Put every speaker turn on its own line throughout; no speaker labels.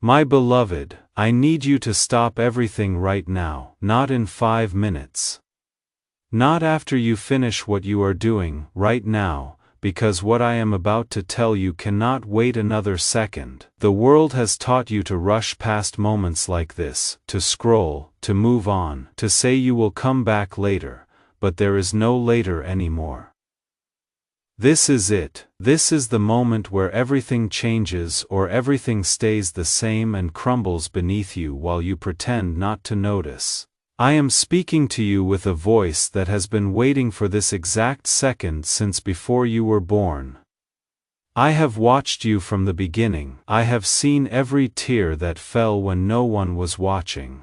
My beloved, I need you to stop everything right now, not in 5 minutes. Not after you finish what you are doing, right now, because what I am about to tell you cannot wait another second. The world has taught you to rush past moments like this, to scroll, to move on, to say you will come back later, but there is no later anymore. This is it. This is the moment where everything changes or everything stays the same and crumbles beneath you while you pretend not to notice. I am speaking to you with a voice that has been waiting for this exact second since before you were born. I have watched you from the beginning. I have seen every tear that fell when no one was watching.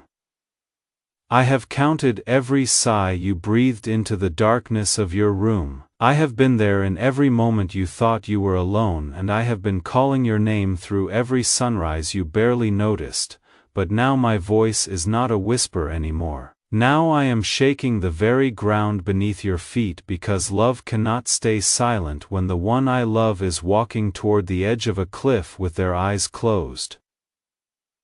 I have counted every sigh you breathed into the darkness of your room. I have been there in every moment you thought you were alone, and I have been calling your name through every sunrise you barely noticed, but now my voice is not a whisper anymore. Now I am shaking the very ground beneath your feet because love cannot stay silent when the one I love is walking toward the edge of a cliff with their eyes closed.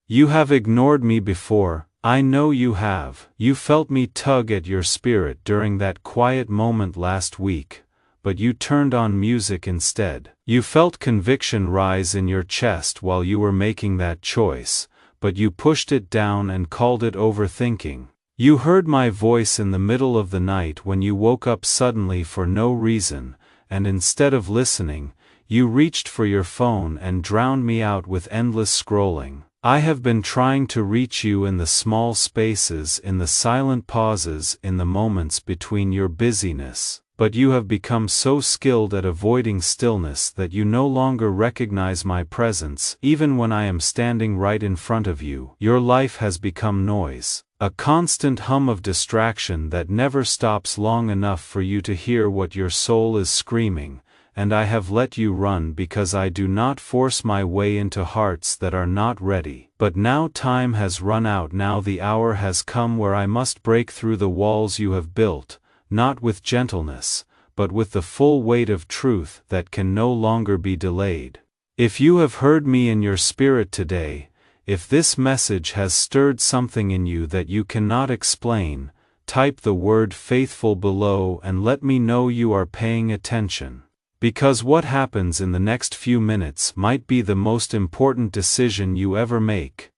You have ignored me before. I know you have. You felt me tug at your spirit during that quiet moment last week, but you turned on music instead. You felt conviction rise in your chest while you were making that choice, but you pushed it down and called it overthinking. You heard my voice in the middle of the night when you woke up suddenly for no reason, and instead of listening, you reached for your phone and drowned me out with endless scrolling. I have been trying to reach you in the small spaces, in the silent pauses, in the moments between your busyness, but you have become so skilled at avoiding stillness that you no longer recognize my presence, even when I am standing right in front of you. Your life has become noise, a constant hum of distraction that never stops long enough for you to hear what your soul is screaming. And I have let you run because I do not force my way into hearts that are not ready. But now time has run out. Now the hour has come where I must break through the walls you have built, not with gentleness, but with the full weight of truth that can no longer be delayed. If you have heard me in your spirit today, if this message has stirred something in you that you cannot explain, type the word faithful below and let me know you are paying attention. Because what happens in the next few minutes might be the most important decision you ever make.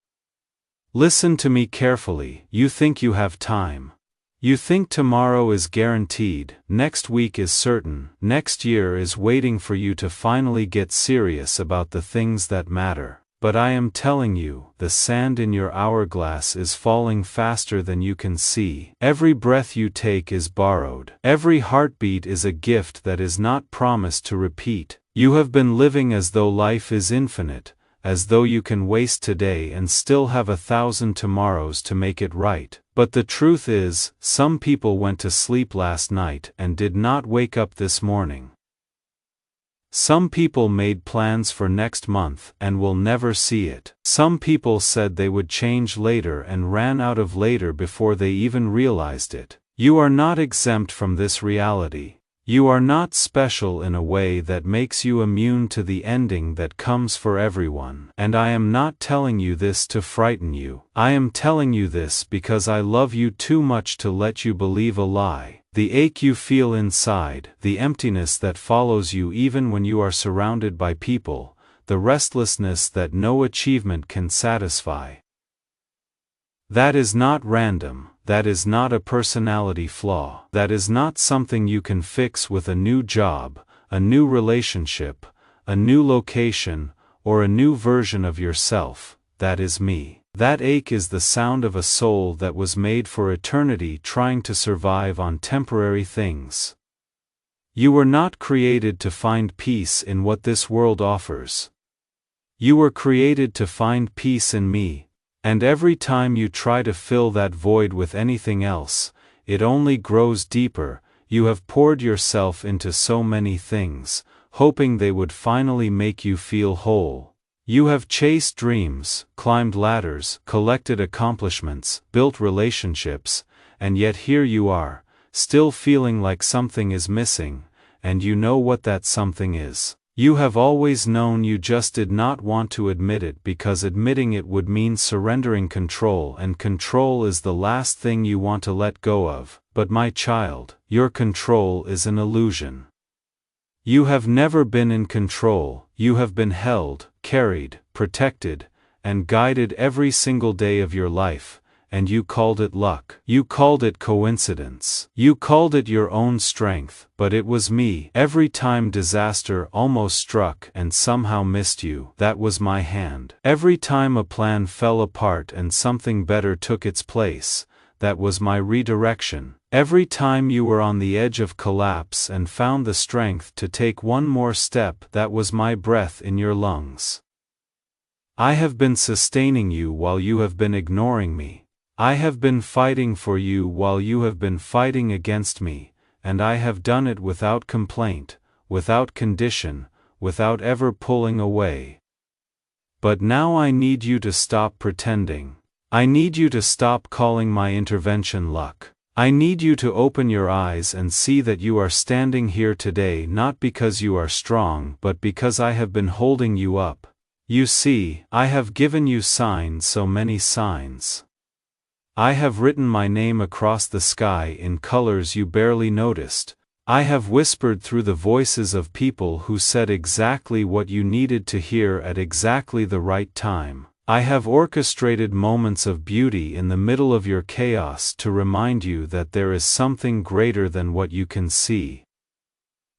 Listen to me carefully. You think you have time. You think tomorrow is guaranteed, next week is certain, next year is waiting for you to finally get serious about the things that matter. But I am telling you, the sand in your hourglass is falling faster than you can see. Every breath you take is borrowed. Every heartbeat is a gift that is not promised to repeat. You have been living as though life is infinite, as though you can waste today and still have 1,000 tomorrows to make it right. But the truth is, some people went to sleep last night and did not wake up this morning. Some people made plans for next month and will never see it. Some people said they would change later and ran out of later before they even realized it. You are not exempt from this reality. You are not special in a way that makes you immune to the ending that comes for everyone. And I am not telling you this to frighten you. I am telling you this because I love you too much to let you believe a lie. The ache you feel inside, the emptiness that follows you even when you are surrounded by people, the restlessness that no achievement can satisfy. That is not random, that is not a personality flaw, that is not something you can fix with a new job, a new relationship, a new location, or a new version of yourself. That is me. That ache is the sound of a soul that was made for eternity trying to survive on temporary things. You were not created to find peace in what this world offers. You were created to find peace in me, and every time you try to fill that void with anything else, it only grows deeper. You have poured yourself into so many things, hoping they would finally make you feel whole. You have chased dreams, climbed ladders, collected accomplishments, built relationships, and yet here you are, still feeling like something is missing, and you know what that something is. You have always known, you just did not want to admit it because admitting it would mean surrendering control, and control is the last thing you want to let go of. But my child, your control is an illusion. You have never been in control, you have been held, carried, protected, and guided every single day of your life, and you called it luck. You called it coincidence. You called it your own strength, but it was me. Every time disaster almost struck and somehow missed you, that was my hand. Every time a plan fell apart and something better took its place, that was my redirection. Every time you were on the edge of collapse and found the strength to take one more step, that was my breath in your lungs. I have been sustaining you while you have been ignoring me. I have been fighting for you while you have been fighting against me, and I have done it without complaint, without condition, without ever pulling away. But now I need you to stop pretending. I need you to stop calling my intervention luck. I need you to open your eyes and see that you are standing here today not because you are strong but because I have been holding you up. You see, I have given you signs, so many signs. I have written my name across the sky in colors you barely noticed. I have whispered through the voices of people who said exactly what you needed to hear at exactly the right time. I have orchestrated moments of beauty in the middle of your chaos to remind you that there is something greater than what you can see.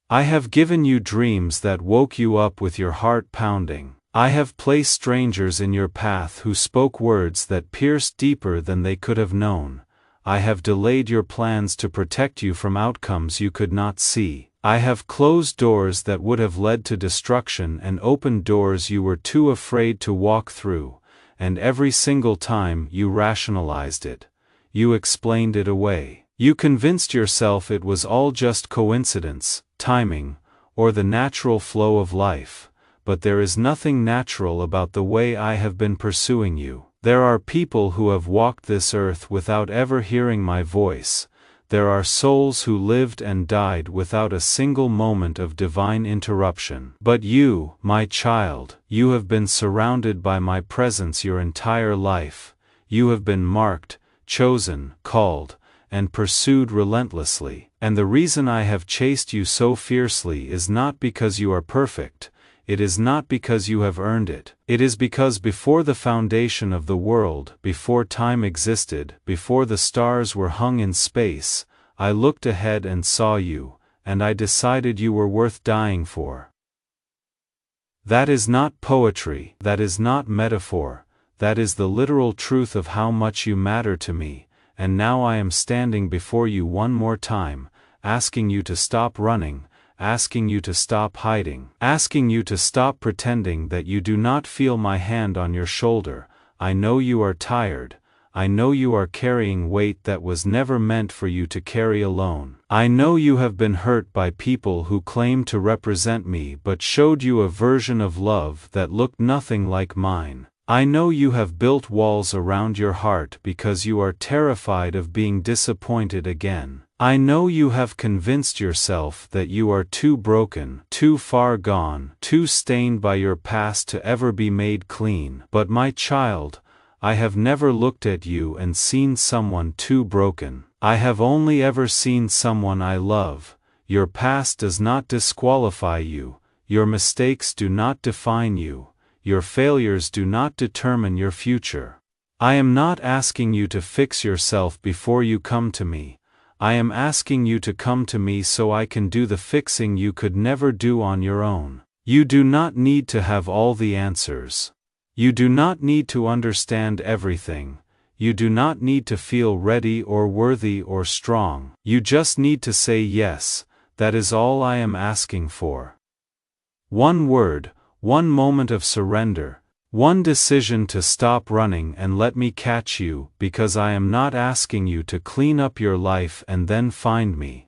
I have given you dreams that woke you up with your heart pounding. I have placed strangers in your path who spoke words that pierced deeper than they could have known. I have delayed your plans to protect you from outcomes you could not see. I have closed doors that would have led to destruction and opened doors you were too afraid to walk through, and every single time you rationalized it. You explained it away. You convinced yourself it was all just coincidence, timing, or the natural flow of life. But there is nothing natural about the way I have been pursuing you. There are people who have walked this earth without ever hearing my voice. There are souls who lived and died without a single moment of divine interruption. But you, my child, you have been surrounded by my presence your entire life. You have been marked, chosen, called, and pursued relentlessly. And the reason I have chased you so fiercely is not because you are perfect. It is not because you have earned it. It is because before the foundation of the world, before time existed, before the stars were hung in space, I looked ahead and saw you, and I decided you were worth dying for. That is not poetry, that is not metaphor, that is the literal truth of how much you matter to me, and now I am standing before you one more time, asking you to stop running, asking you to stop hiding, asking you to stop pretending that you do not feel my hand on your shoulder. I know you are tired. I know you are carrying weight that was never meant for you to carry alone. I know you have been hurt by people who claimed to represent me but showed you a version of love that looked nothing like mine. I know you have built walls around your heart because you are terrified of being disappointed again. I know you have convinced yourself that you are too broken, too far gone, too stained by your past to ever be made clean. But my child, I have never looked at you and seen someone too broken. I have only ever seen someone I love. Your past does not disqualify you. Your mistakes do not define you. Your failures do not determine your future. I am not asking you to fix yourself before you come to me. I am asking you to come to me so I can do the fixing you could never do on your own. You do not need to have all the answers. You do not need to understand everything. You do not need to feel ready or worthy or strong. You just need to say yes. That is all I am asking for. One word, one moment of surrender. One decision to stop running and let me catch you, because I am not asking you to clean up your life and then find me.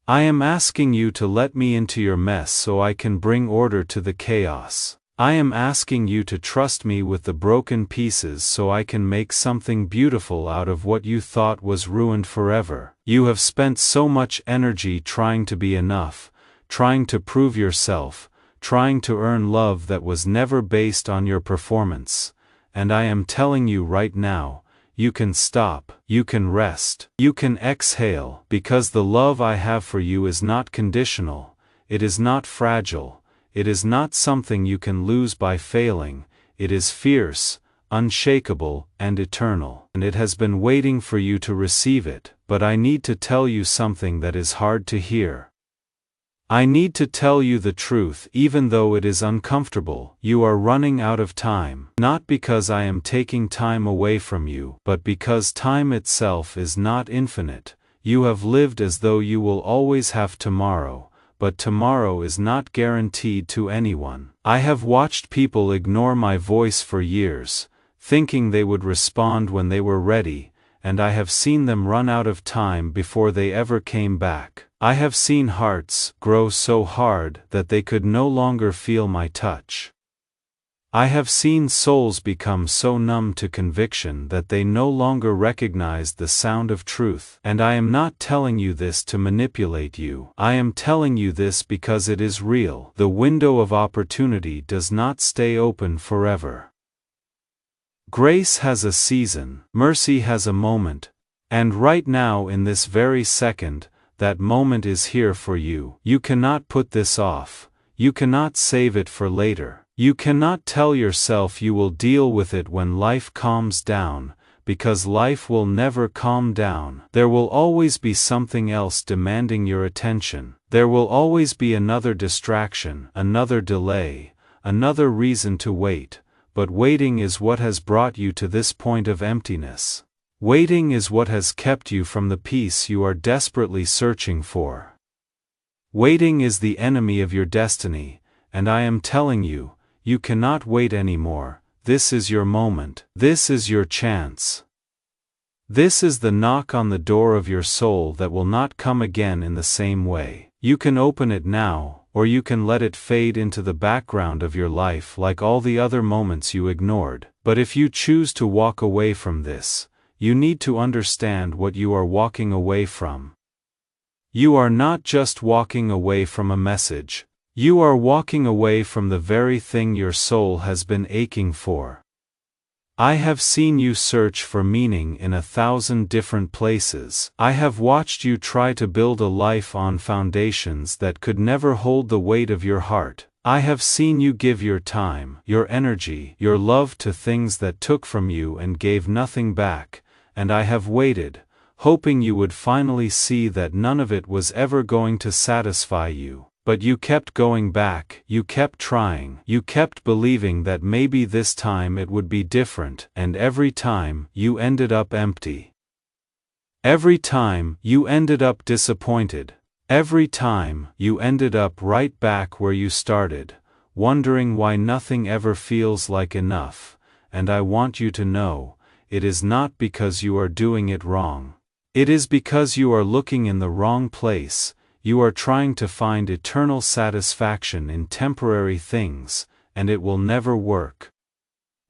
I am asking you to let me into your mess so I can bring order to the chaos. I am asking you to trust me with the broken pieces so I can make something beautiful out of what you thought was ruined forever. You have spent so much energy trying to be enough, trying to prove yourself, trying to earn love that was never based on your performance. And I am telling you right now, you can stop, you can rest, you can exhale, because the love I have for you is not conditional, it is not fragile, it is not something you can lose by failing, it is fierce, unshakable, and eternal. And it has been waiting for you to receive it, but I need to tell you something that is hard to hear. I need to tell you the truth even though it is uncomfortable. You are running out of time, not because I am taking time away from you, but because time itself is not infinite. You have lived as though you will always have tomorrow, but tomorrow is not guaranteed to anyone. I have watched people ignore my voice for years, thinking they would respond when they were ready, and I have seen them run out of time before they ever came back. I have seen hearts grow so hard that they could no longer feel my touch. I have seen souls become so numb to conviction that they no longer recognized the sound of truth. And I am not telling you this to manipulate you. I am telling you this because it is real. The window of opportunity does not stay open forever. Grace has a season, mercy has a moment, and right now in this very second, that moment is here for you. You cannot put this off. You cannot save it for later. You cannot tell yourself you will deal with it when life calms down, because life will never calm down. There will always be something else demanding your attention. There will always be another distraction, another delay, another reason to wait, but waiting is what has brought you to this point of emptiness. Waiting is what has kept you from the peace you are desperately searching for. Waiting is the enemy of your destiny, and I am telling you, you cannot wait anymore. This is your moment. This is your chance. This is the knock on the door of your soul that will not come again in the same way. You can open it now, or you can let it fade into the background of your life like all the other moments you ignored. But if you choose to walk away from this, you need to understand what you are walking away from. You are not just walking away from a message. You are walking away from the very thing your soul has been aching for. I have seen you search for meaning in 1,000 different places. I have watched you try to build a life on foundations that could never hold the weight of your heart. I have seen you give your time, your energy, your love to things that took from you and gave nothing back, and I have waited, hoping you would finally see that none of it was ever going to satisfy you. But you kept going back, you kept trying, you kept believing that maybe this time it would be different, and every time, you ended up empty. Every time, you ended up disappointed. Every time, you ended up right back where you started, wondering why nothing ever feels like enough. And I want you to know, it is not because you are doing it wrong. It is because you are looking in the wrong place. You are trying to find eternal satisfaction in temporary things, and it will never work.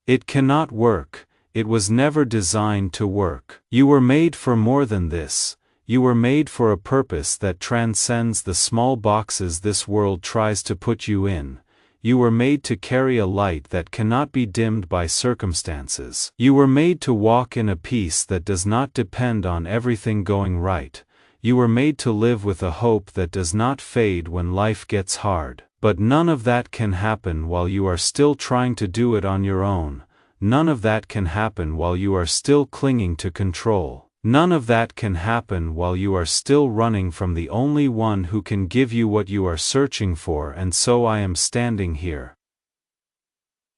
It cannot work. It was never designed to work. You were made for more than this. You were made for a purpose that transcends the small boxes this world tries to put you in. You were made to carry a light that cannot be dimmed by circumstances. You were made to walk in a peace that does not depend on everything going right. You were made to live with a hope that does not fade when life gets hard. But none of that can happen while you are still trying to do it on your own. None of that can happen while you are still clinging to control. None of that can happen while you are still running from the only one who can give you what you are searching for. And so I am standing here,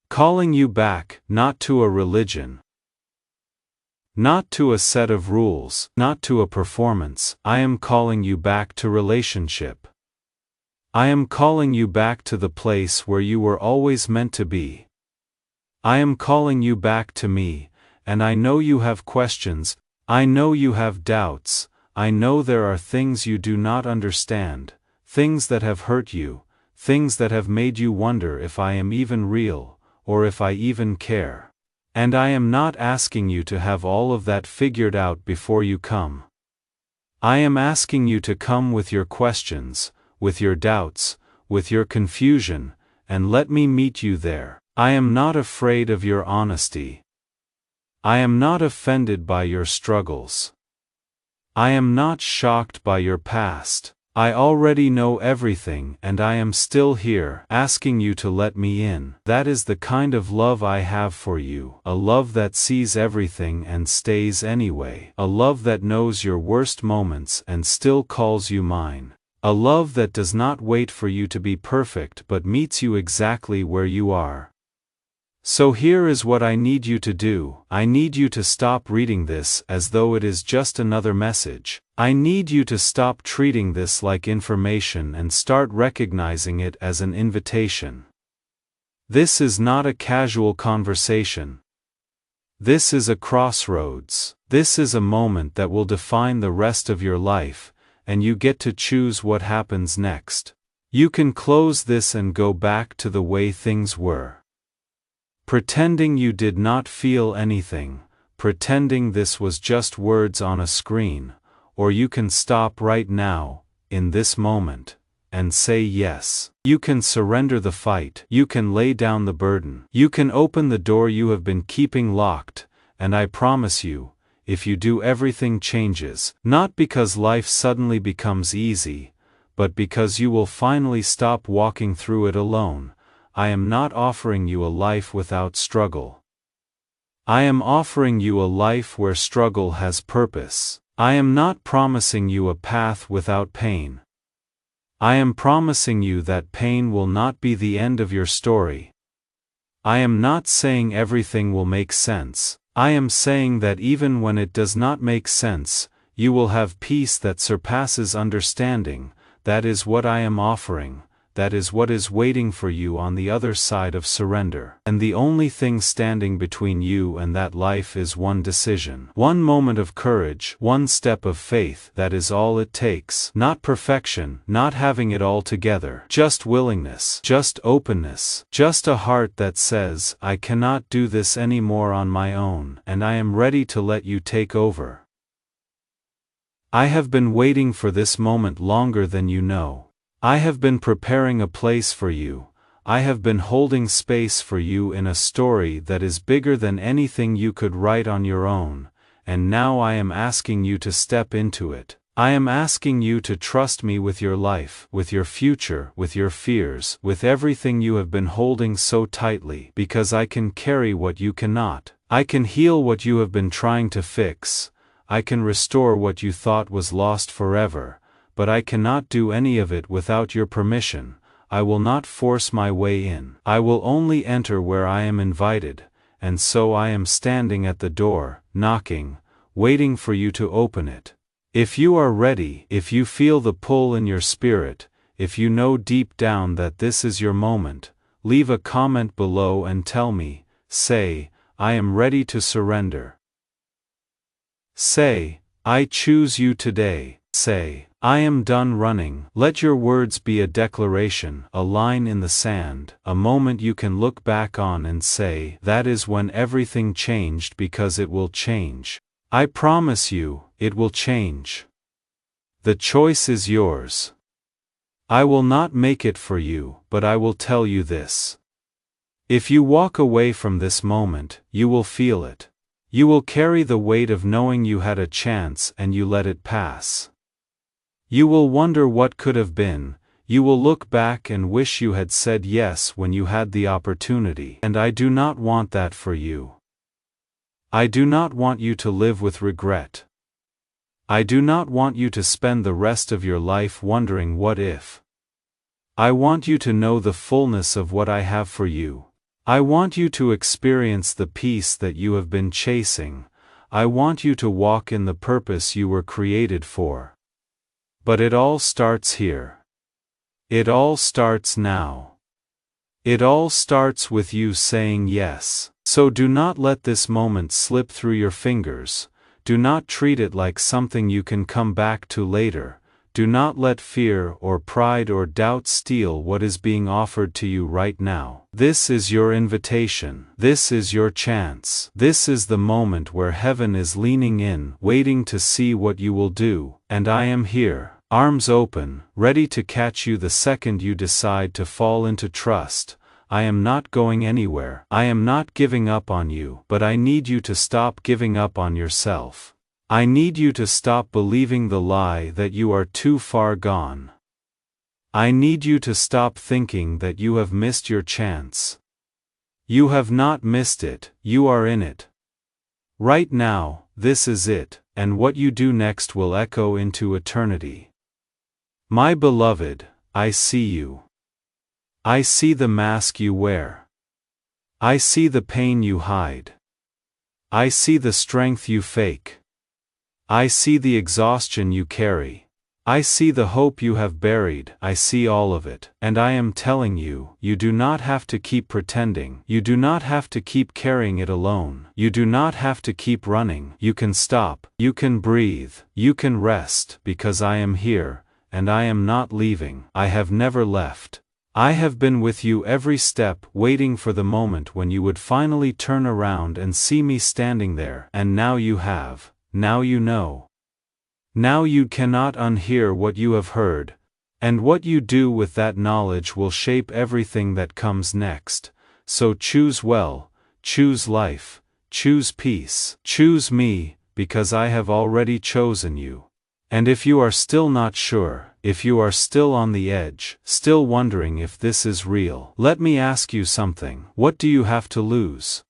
calling you back, not to a religion, not to a set of rules, not to a performance. I am calling you back to relationship. I am calling you back to the place where you were always meant to be. I am calling you back to me, and I know you have questions, I know you have doubts, I know there are things you do not understand, things that have hurt you, things that have made you wonder if I am even real, or if I even care. And I am not asking you to have all of that figured out before you come. I am asking you to come with your questions, with your doubts, with your confusion, and let me meet you there. I am not afraid of your honesty. I am not offended by your struggles. I am not shocked by your past. I already know everything and I am still here, asking you to let me in. That is the kind of love I have for you, a love that sees everything and stays anyway, a love that knows your worst moments and still calls you mine, a love that does not wait for you to be perfect but meets you exactly where you are. So here is what I need you to do. I need you to stop reading this as though it is just another message. I need you to stop treating this like information and start recognizing it as an invitation. This is not a casual conversation. This is a crossroads. This is a moment that will define the rest of your life, and you get to choose what happens next. You can close this and go back to the way things were. Pretending you did not feel anything, pretending this was just words on a screen, or you can stop right now, in this moment, and say yes. You can surrender the fight, you can lay down the burden, you can open the door you have been keeping locked, and I promise you, if you do, everything changes, not because life suddenly becomes easy, but because you will finally stop walking through it alone. I am not offering you a life without struggle. I am offering you a life where struggle has purpose. I am not promising you a path without pain. I am promising you that pain will not be the end of your story. I am not saying everything will make sense. I am saying that even when it does not make sense, you will have peace that surpasses understanding. That is what I am offering. That is what is waiting for you on the other side of surrender. And the only thing standing between you and that life is one decision. One moment of courage, one step of faith. That is all it takes. Not perfection, not having it all together. Just willingness, just openness, just a heart that says, I cannot do this anymore on my own, and I am ready to let you take over. I have been waiting for this moment longer than you know. I have been preparing a place for you. I have been holding space for you in a story that is bigger than anything you could write on your own, and now I am asking you to step into it. I am asking you to trust me with your life, with your future, with your fears, with everything you have been holding so tightly, because I can carry what you cannot. I can heal what you have been trying to fix. I can restore what you thought was lost forever. But I cannot do any of it without your permission. I will not force my way in. I will only enter where I am invited, and so I am standing at the door, knocking, waiting for you to open it. If you are ready, if you feel the pull in your spirit, if you know deep down that this is your moment, leave a comment below and tell me. Say, I am ready to surrender. Say, I choose you today. Say, I am done running. Let your words be a declaration, a line in the sand, a moment you can look back on and say, that is when everything changed, because it will change. I promise you, it will change. The choice is yours. I will not make it for you, but I will tell you this. If you walk away from this moment, you will feel it. You will carry the weight of knowing you had a chance and you let it pass. You will wonder what could have been. You will look back and wish you had said yes when you had the opportunity. And I do not want that for you. I do not want you to live with regret. I do not want you to spend the rest of your life wondering what if. I want you to know the fullness of what I have for you. I want you to experience the peace that you have been chasing. I want you to walk in the purpose you were created for. But it all starts here. It all starts now. It all starts with you saying yes. So do not let this moment slip through your fingers. Do not treat it like something you can come back to later. Do not let fear or pride or doubt steal what is being offered to you right now. This is your invitation. This is your chance. This is the moment where heaven is leaning in, waiting to see what you will do. And I am here, arms open, ready to catch you the second you decide to fall into trust. I am not going anywhere. I am not giving up on you, but I need you to stop giving up on yourself. I need you to stop believing the lie that you are too far gone. I need you to stop thinking that you have missed your chance. You have not missed it, you are in it. Right now, this is it, and what you do next will echo into eternity. My beloved, I see you. I see the mask you wear. I see the pain you hide. I see the strength you fake. I see the exhaustion you carry. I see the hope you have buried. I see all of it. And I am telling you, you do not have to keep pretending. You do not have to keep carrying it alone. You do not have to keep running. You can stop. You can breathe. You can rest, because I am here, and I am not leaving. I have never left. I have been with you every step, waiting for the moment when you would finally turn around and see me standing there. And now you have. Now you know. Now you cannot unhear what you have heard, and what you do with that knowledge will shape everything that comes next. So choose well, choose life, choose peace, choose me, because I have already chosen you. And if you are still not sure, if you are still on the edge, still wondering if this is real, let me ask you something. What do you have to lose?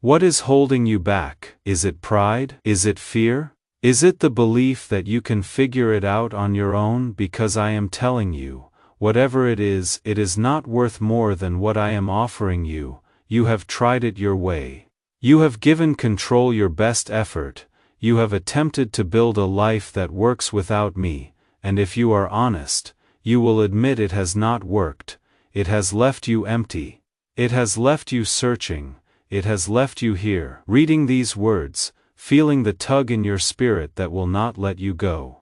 What is holding you back? Is it pride? Is it fear? Is it the belief that you can figure it out on your own? Because I am telling you, whatever it is not worth more than what I am offering you. You have tried it your way. You have given control your best effort. You have attempted to build a life that works without me, and if you are honest, you will admit it has not worked. It has left you empty. It has left you searching. It has left you here, reading these words, feeling the tug in your spirit that will not let you go.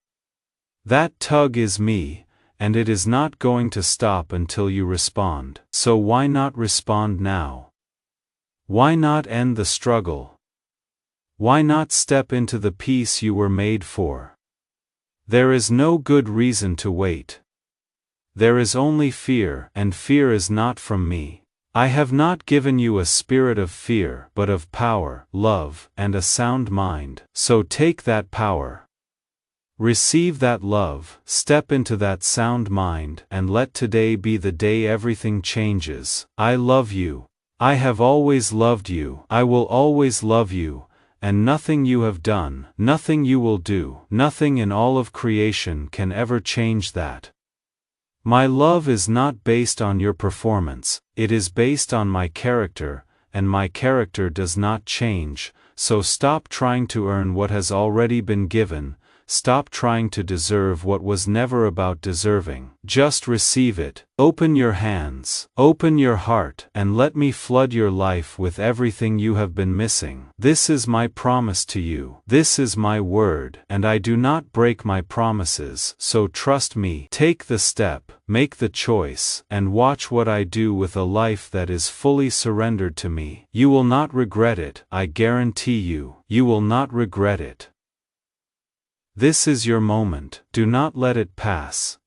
That tug is me, and it is not going to stop until you respond. So why not respond now? Why not end the struggle? Why not step into the peace you were made for? There is no good reason to wait. There is only fear, and fear is not from me. I have not given you a spirit of fear, but of power, love, and a sound mind. So take that power. Receive that love, step into that sound mind, and let today be the day everything changes. I love you. I have always loved you. I will always love you, and nothing you have done, nothing you will do, nothing in all of creation can ever change that. My love is not based on your performance, it is based on my character, and my character does not change. So stop trying to earn what has already been given. Stop trying to deserve what was never about deserving. Just receive it. Open your hands, open your heart, and let me flood your life with everything you have been missing. This is my promise to you. This is my word, and I do not break my promises. So trust me. Take the step, make the choice, and watch what I do with a life that is fully surrendered to me. You will not regret it. I guarantee you, you will not regret it. This is your moment. Do not let it pass.